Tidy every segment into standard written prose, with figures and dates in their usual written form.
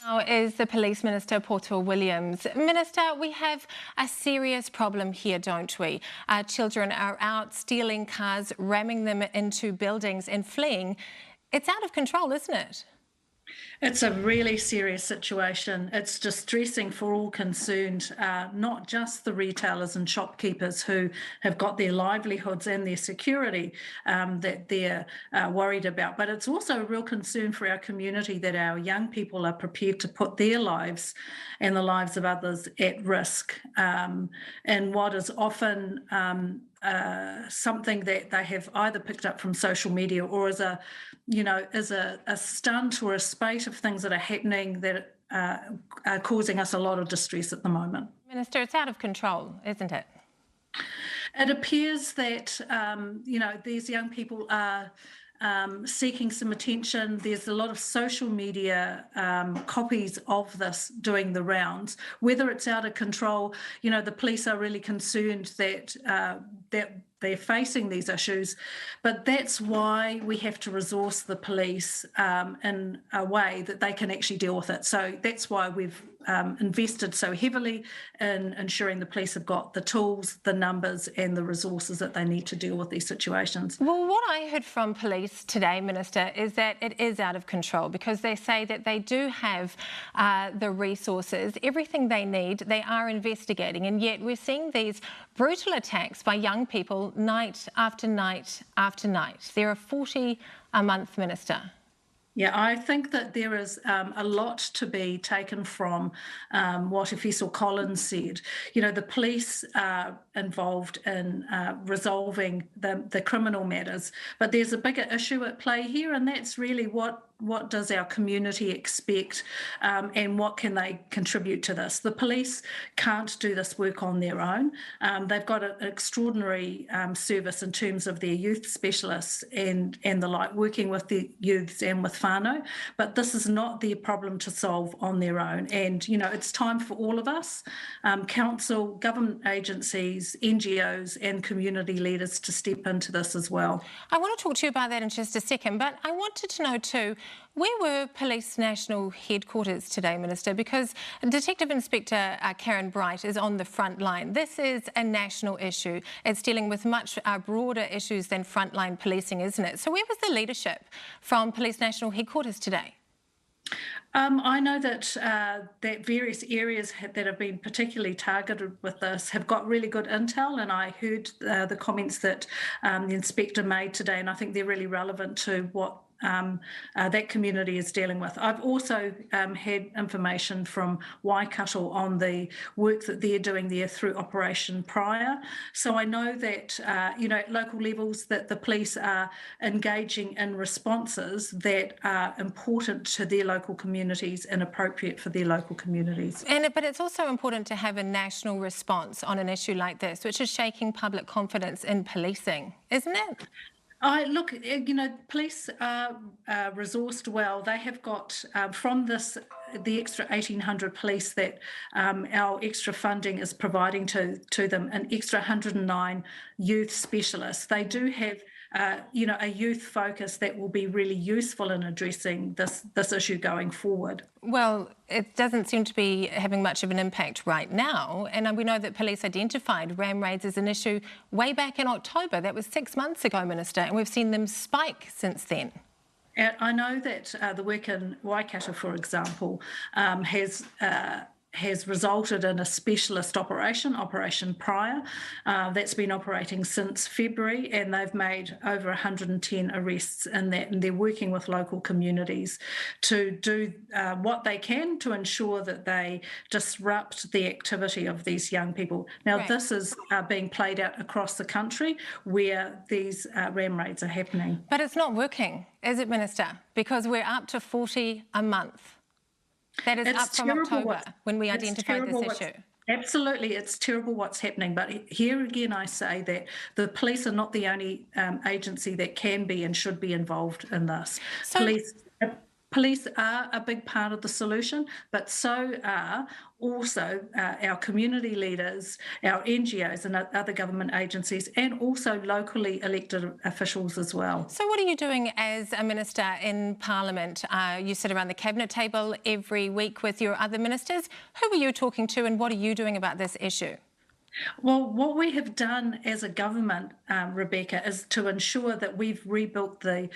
Now is the Police Minister, Portal Williams. Minister, we have a serious problem here, don't we? Children are out stealing cars, ramming them into buildings and fleeing. It's out of control, isn't it? It's a really serious situation. It's distressing for all concerned, not just the retailers and shopkeepers who have got their livelihoods and their security that they're worried about, but it's also a real concern for our community that our young people are prepared to put their lives and the lives of others at risk in what is often something that they have either picked up from social media or as a stunt or a spate of things that are happening that are causing us a lot of distress at the moment. Minister, it's out of control, isn't it? It appears that these young people are seeking some attention. There's a lot of social media copies of this doing the rounds. Whether it's out of control, the police are really concerned that they're facing these issues, but that's why we have to resource the police in a way that they can actually deal with it. So that's why we've invested so heavily in ensuring the police have got the tools, the numbers and the resources that they need to deal with these situations. Well, what I heard from police today, Minister, is that it is out of control because they say that they do have the resources, everything they need, they are investigating, and yet we're seeing these brutal attacks by young people night after night after night. There are 40 a month, Minister. Yeah, I think that there is a lot to be taken from what Official Collins said. The police are involved in resolving the criminal matters, but there's a bigger issue at play here, and that's really what does our community expect and what can they contribute to this? The police can't do this work on their own. They've got an extraordinary service in terms of their youth specialists and the like, working with the youths and with whānau, but this is not their problem to solve on their own. And, it's time for all of us, council, government agencies, NGOs and community leaders to step into this as well. I want to talk to you about that in just a second, but I wanted to know too, where were Police National Headquarters today, Minister? Because Detective Inspector Karen Bright is on the front line. This is a national issue. It's dealing with much broader issues than frontline policing, isn't it? So where was the leadership from Police National Headquarters today? I know that various areas that have been particularly targeted with this have got really good intel, and I heard the comments that the inspector made today, and I think they're really relevant to what that community is dealing with. I've also had information from Waikato on the work that they're doing there through Operation Prior. So I know that, at local levels that the police are engaging in responses that are important to their local communities and appropriate for their local communities. But it's also important to have a national response on an issue like this, which is shaking public confidence in policing, isn't it? Police are resourced well. They have got from the extra 1,800 police that our extra funding is providing to them, an extra 109 youth specialists. They do have a youth focus that will be really useful in addressing this issue going forward. Well, it doesn't seem to be having much of an impact right now, and we know that police identified ram raids as an issue way back in October. That was 6 months ago, Minister, and we've seen them spike since then. I know that the work in Waikato, for example, has resulted in a specialist Operation Prior, that's been operating since February, and they've made over 110 arrests in that, and they're working with local communities to do what they can to ensure that they disrupt the activity of these young people. Now, Right. This is being played out across the country where these ram raids are happening. But it's not working, is it, Minister? Because we're up to 40 a month. That is up from October when we identified this issue. Absolutely, it's terrible what's happening. But here again, I say that the police are not the only agency that can be and should be involved in this. Police are a big part of the solution, but so are also our community leaders, our NGOs and other government agencies, and also locally elected officials as well. So what are you doing as a minister in Parliament? You sit around the cabinet table every week with your other ministers. Who are you talking to and what are you doing about this issue? Well, what we have done as a government, Rebecca, is to ensure that we've rebuilt the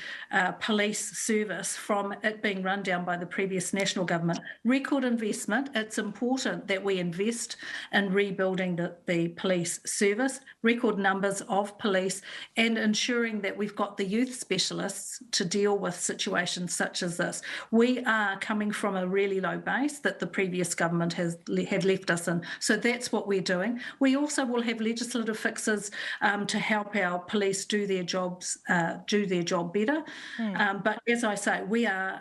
police service from it being run down by the previous national government. Record investment. It's important that we invest in rebuilding the police service, record numbers of police, and ensuring that we've got the youth specialists to deal with situations such as this. We are coming from a really low base that the previous government had left us in. So that's what we're doing. We also will have legislative fixes to help our police do their job better. But as I say, we are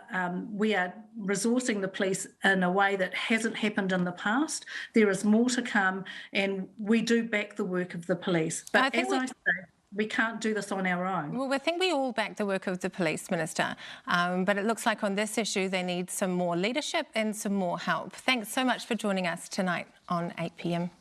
resourcing the police in a way that hasn't happened in the past. There is more to come, and we do back the work of the police. But as I say, we can't do this on our own. Well, I think we all back the work of the police, Minister, but it looks like on this issue they need some more leadership and some more help. Thanks so much for joining us tonight on 8 p.m.